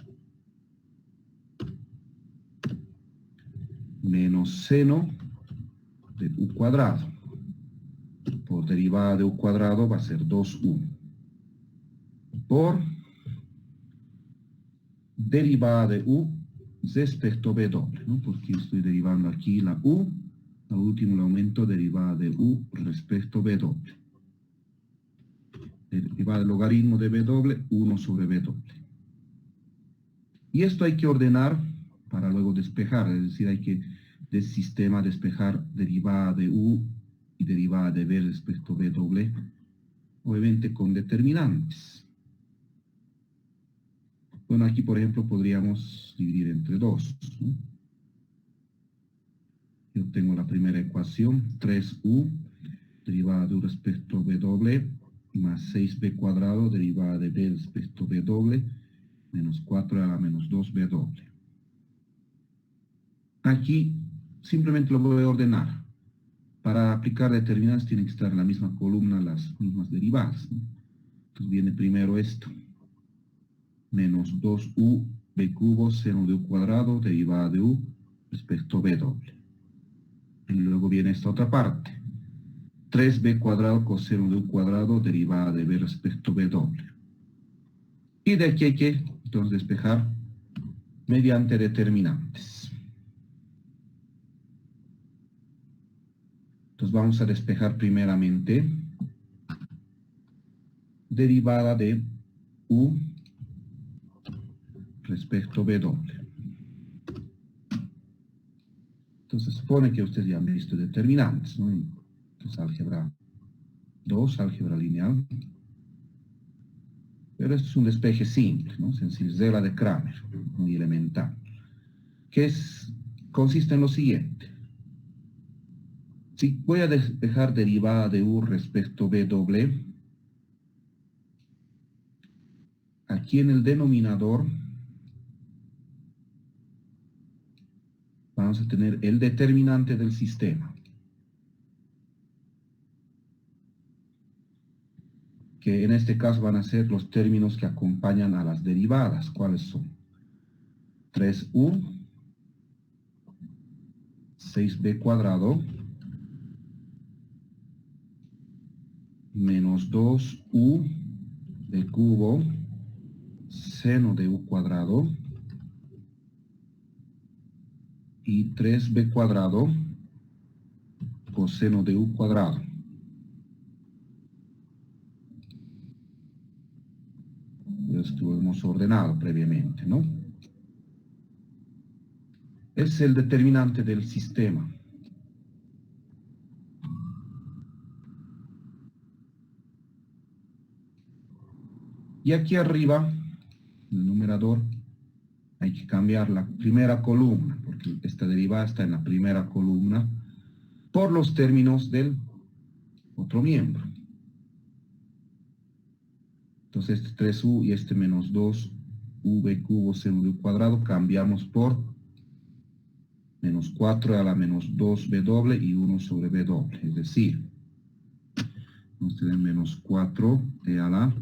Menos seno de u cuadrado. Por derivada de u cuadrado va a ser 2u. Por derivada de u respecto a b doble, ¿no? Porque estoy derivando aquí la u, al último le aumento derivada de u respecto a b doble. Derivada del logaritmo de b doble, 1 sobre b doble. Y esto hay que ordenar para luego despejar, es decir, hay que del sistema despejar derivada de u y derivada de b respecto a b doble, obviamente con determinantes. Bueno, aquí por ejemplo podríamos dividir entre 2, ¿no? Yo tengo la primera ecuación, 3u, derivada de u respecto a b doble, más 6b cuadrado, derivada de b respecto a b doble, menos 4 a la menos 2b doble. Aquí simplemente lo voy a ordenar. Para aplicar determinantes tienen que estar en la misma columna las mismas derivadas, ¿no? Entonces viene primero esto. Menos 2u b cubo seno de u cuadrado, derivada de u respecto a b doble. Y luego viene esta otra parte. 3b cuadrado coseno de u cuadrado, derivada de b respecto a b doble. Y de aquí hay que entonces despejar mediante determinantes. Entonces vamos a despejar primeramente derivada de u respecto a b doble. Entonces se supone que ustedes ya han visto determinantes, ¿no? Entonces álgebra 2, álgebra lineal. Pero esto es un despeje simple, ¿no? Sencillo, regla de Kramer, muy elemental. Consiste en lo siguiente. Si voy a despejar derivada de u respecto a b doble, aquí en el denominador vamos a tener el determinante del sistema, que en este caso van a ser los términos que acompañan a las derivadas. ¿Cuáles son? 3u, 6b cuadrado, menos 2u de cubo, seno de u cuadrado, y 3b cuadrado, coseno de u cuadrado. Esto lo hemos ordenado previamente, ¿no? es el determinante del sistema. Y aquí arriba, en el numerador, hay que cambiar la primera columna, porque esta derivada está en la primera columna, por los términos del otro miembro. Entonces este 3u y este menos 2v cubo seno de u cuadrado cambiamos por menos 4 a la menos 2v doble y 1 sobre v doble. Es decir, nos tiene menos 4e a la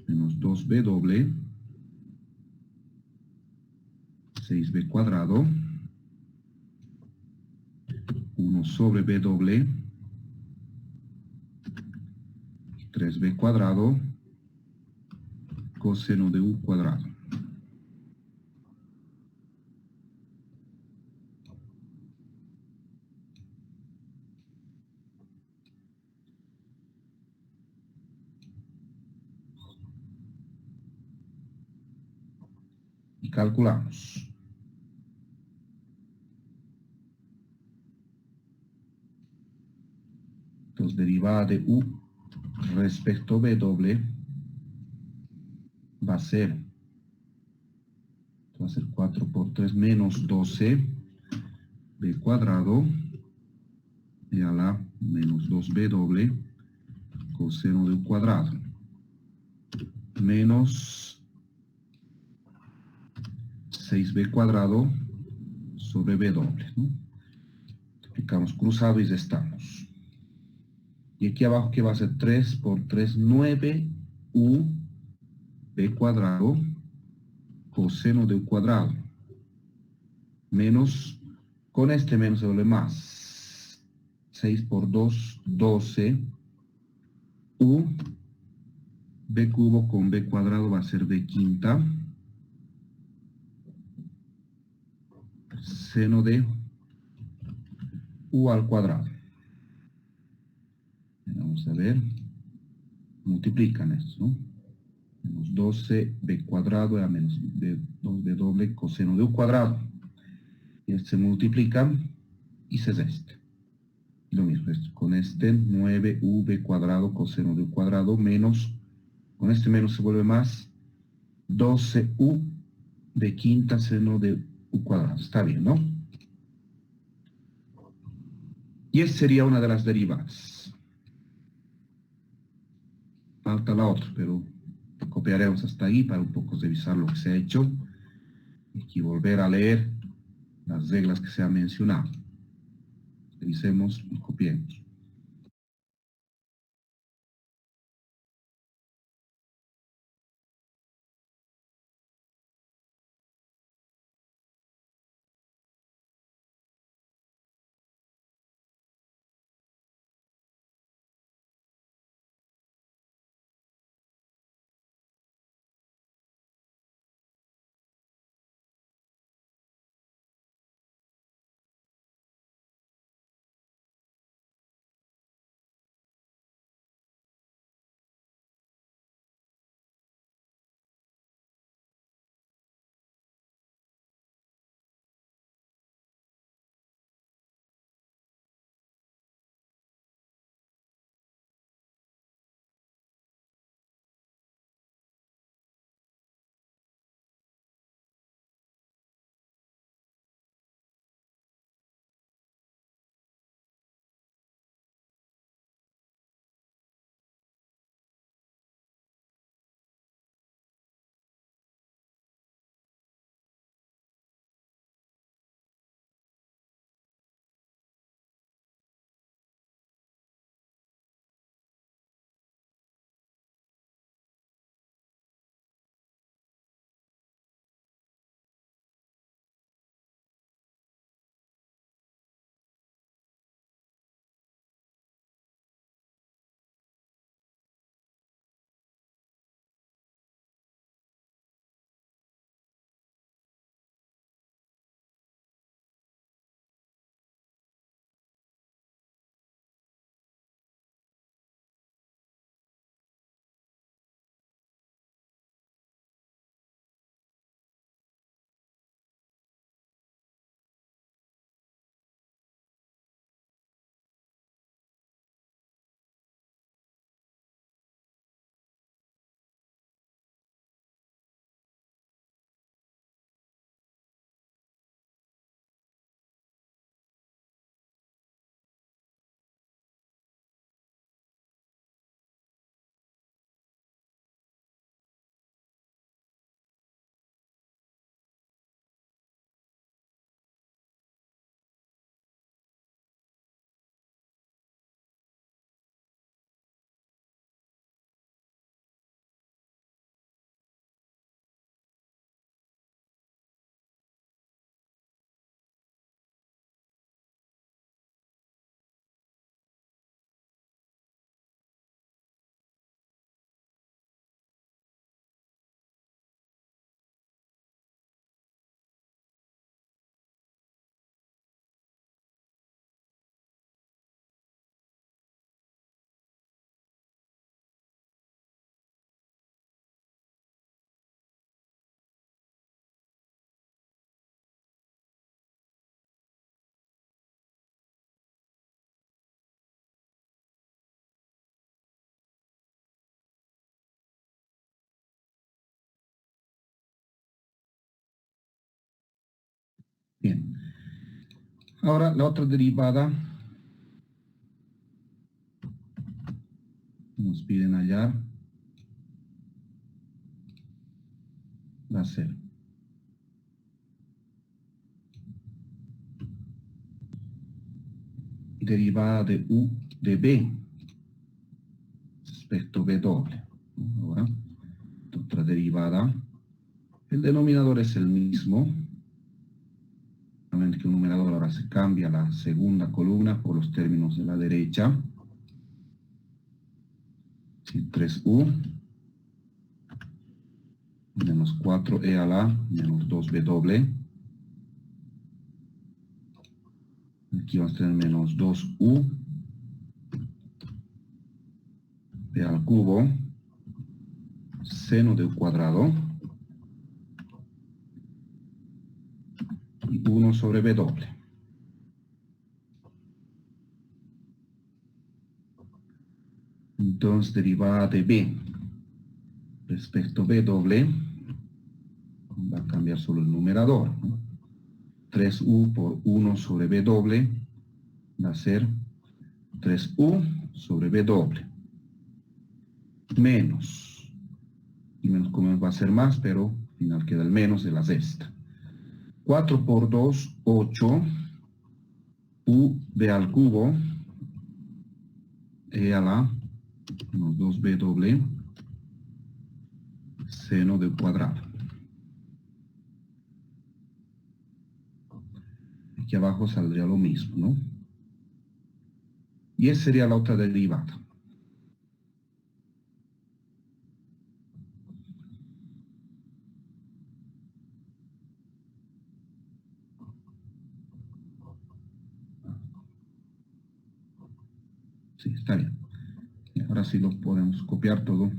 menos 2v doble, 6v cuadrado, 1 sobre v doble, 3v cuadrado, coseno de u cuadrado. Y calculamos. Entonces, derivada de u respecto a v doble va a ser 4 por 3 menos 12 v cuadrado y a la menos 2v doble coseno de u cuadrado menos 6v cuadrado sobre v doble, ¿no? Multiplicamos cruzado y restamos. Y aquí abajo, que va a ser 3 por 3, 9u v cuadrado coseno de u cuadrado menos, con este menos se vuelve más, 6 por 2, 12 u v cubo con v cuadrado va a ser v quinta seno de u al cuadrado. Vamos a ver, multiplican esto, ¿no? Menos 12 v cuadrado a menos 2v doble coseno de u cuadrado. Y este se multiplican y se resta. Lo mismo, con este 9v cuadrado coseno de u cuadrado menos, con este menos se vuelve más, 12u de quinta seno de u cuadrado. Está bien, ¿no? Y esta sería una de las derivadas. Falta la otra, pero copiaremos hasta ahí para un poco revisar lo que se ha hecho. Y volver a leer las reglas que se han mencionado. Revisemos y copiemos. Bien. Ahora la otra derivada nos piden hallar va a ser derivada de u de b respecto b doble. Ahora, otra derivada. El denominador es el mismo. Solamente que el numerador ahora se cambia la segunda columna por los términos de la derecha. 3u menos 4e a la menos 2b doble. Aquí vamos a tener menos 2u b al cubo seno de u cuadrado y 1 sobre b doble. Entonces, derivada de b respecto a b doble va a cambiar solo el numerador, ¿no? 3u por 1 sobre b doble va a ser 3u sobre b doble menos, y menos como va a ser más, pero al final queda el menos de la sexta. 4 por 2, 8, u b al cubo, e a la menos 2b doble, seno del cuadrado. Aquí abajo saldría lo mismo, ¿no? Y esa sería la otra derivada. Sí, está bien. Y ahora sí lo podemos copiar todo.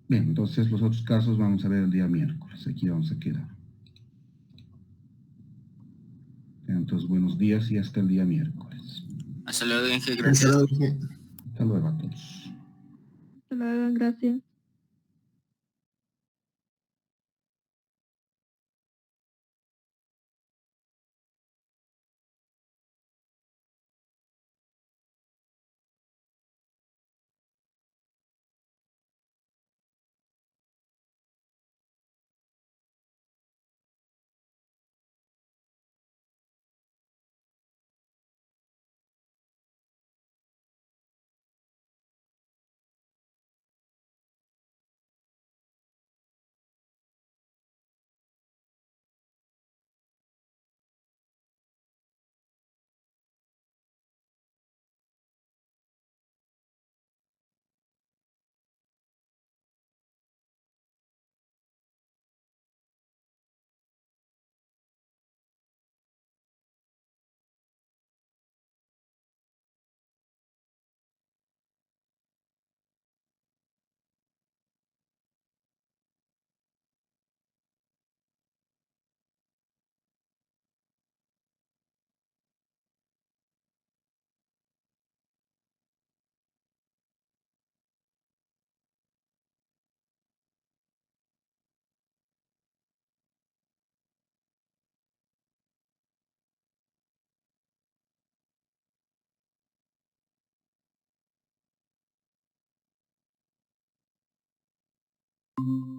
Bien, entonces los otros casos vamos a ver el día miércoles. Aquí vamos a quedar. Entonces, buenos días y hasta el día miércoles. Hasta luego, Inge, Hasta gracias. luego, Inge. Hasta luego a todos. Hasta luego, gracias. Thank you.